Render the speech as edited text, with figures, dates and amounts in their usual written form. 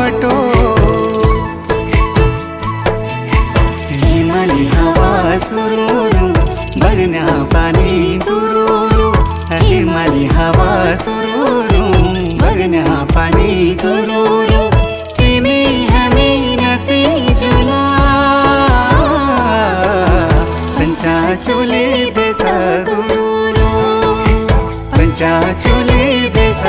बटो हिमाली हावा सुरुरु बगना पानी तुरुरु हिमाली हावा सुरुरु बगना पानी तुरुरु तिमी हामी नसिजुला पंचाचुली देश गुरुरु पंचाचुली देश